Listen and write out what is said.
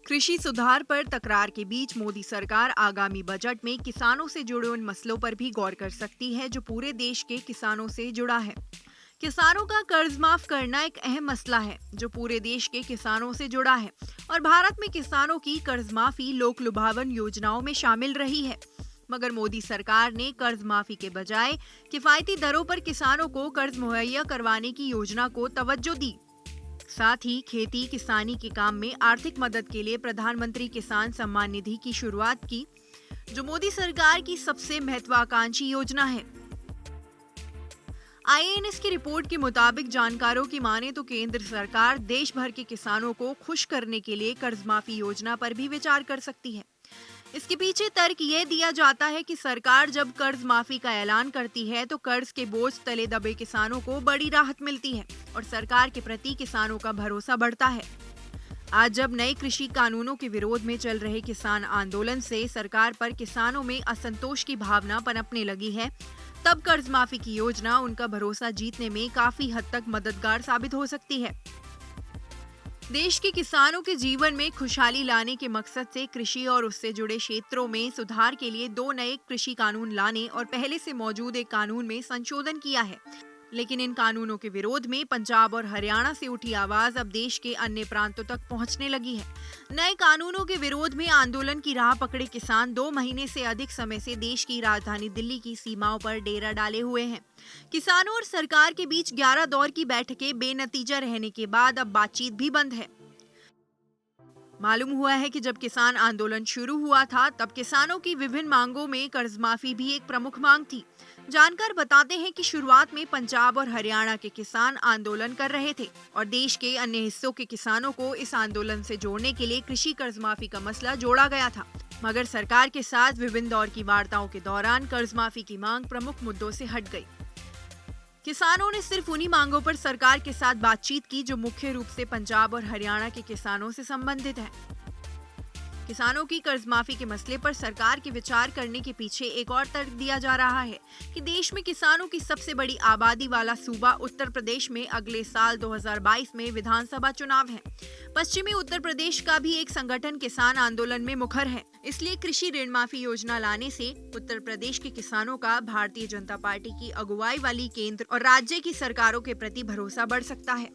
कृषि सुधार पर तकरार के बीच मोदी सरकार आगामी बजट में किसानों से जुड़े उन मसलों पर भी गौर कर सकती है जो पूरे देश के किसानों से जुड़ा है। किसानों का कर्ज माफ करना एक अहम मसला है जो पूरे देश के किसानों से जुड़ा है और भारत में किसानों की कर्ज माफी लोक लुभावन योजनाओं में शामिल रही है। मगर मोदी सरकार ने कर्ज माफी के बजाय किफायती दरों पर किसानों को कर्ज मुहैया करवाने की योजना को तवज्जो दी। साथ ही खेती किसानी के काम में आर्थिक मदद के लिए प्रधानमंत्री किसान सम्मान निधि की शुरुआत की, जो मोदी सरकार की सबसे महत्वाकांक्षी योजना है। आईएनएस की रिपोर्ट के मुताबिक जानकारों की माने तो केंद्र सरकार देश भर के किसानों को खुश करने के लिए कर्ज माफी योजना पर भी विचार कर सकती है। इसके पीछे तर्क ये दिया जाता है कि सरकार जब कर्ज माफी का ऐलान करती है तो कर्ज के बोझ तले दबे किसानों को बड़ी राहत मिलती है और सरकार के प्रति किसानों का भरोसा बढ़ता है। आज जब नए कृषि कानूनों के विरोध में चल रहे किसान आंदोलन से सरकार पर किसानों में असंतोष की भावना पनपने लगी है, तब कर्ज माफी की योजना उनका भरोसा जीतने में काफी हद तक मददगार साबित हो सकती है। देश के किसानों के जीवन में खुशहाली लाने के मकसद से कृषि और उससे जुड़े क्षेत्रों में सुधार के लिए 2 नए कृषि कानून लाने और पहले से मौजूद एक कानून में संशोधन किया है। लेकिन इन कानूनों के विरोध में पंजाब और हरियाणा से उठी आवाज अब देश के अन्य प्रांतों तक पहुंचने लगी है। नए कानूनों के विरोध में आंदोलन की राह पकड़े किसान 2 महीने से अधिक समय से देश की राजधानी दिल्ली की सीमाओं पर डेरा डाले हुए हैं। किसानों और सरकार के बीच 11 दौर की बैठकें बेनतीजा रहने के बाद अब बातचीत भी बंद है। मालूम हुआ है कि जब किसान आंदोलन शुरू हुआ था तब किसानों की विभिन्न मांगों में कर्ज माफी भी एक प्रमुख मांग थी। जानकार बताते हैं कि शुरुआत में पंजाब और हरियाणा के किसान आंदोलन कर रहे थे और देश के अन्य हिस्सों के किसानों को इस आंदोलन से जोड़ने के लिए कृषि कर्ज माफी का मसला जोड़ा गया था। मगर सरकार के साथ विभिन्न दौर की वार्ताओं के दौरान कर्ज माफी की मांग प्रमुख मुद्दों से हट गई। किसानों ने सिर्फ उन्हीं मांगों पर सरकार के साथ बातचीत की जो मुख्य रूप से पंजाब और हरियाणा के किसानों से संबंधित है। किसानों की कर्ज माफी के मसले पर सरकार के विचार करने के पीछे एक और तर्क दिया जा रहा है कि देश में किसानों की सबसे बड़ी आबादी वाला सूबा उत्तर प्रदेश में अगले साल 2022 में विधानसभा चुनाव है। पश्चिमी उत्तर प्रदेश का भी एक संगठन किसान आंदोलन में मुखर है, इसलिए कृषि ऋण माफी योजना लाने से उत्तर प्रदेश के किसानों का भारतीय जनता पार्टी की अगुवाई वाली केंद्र और राज्य की सरकारों के प्रति भरोसा बढ़ सकता है।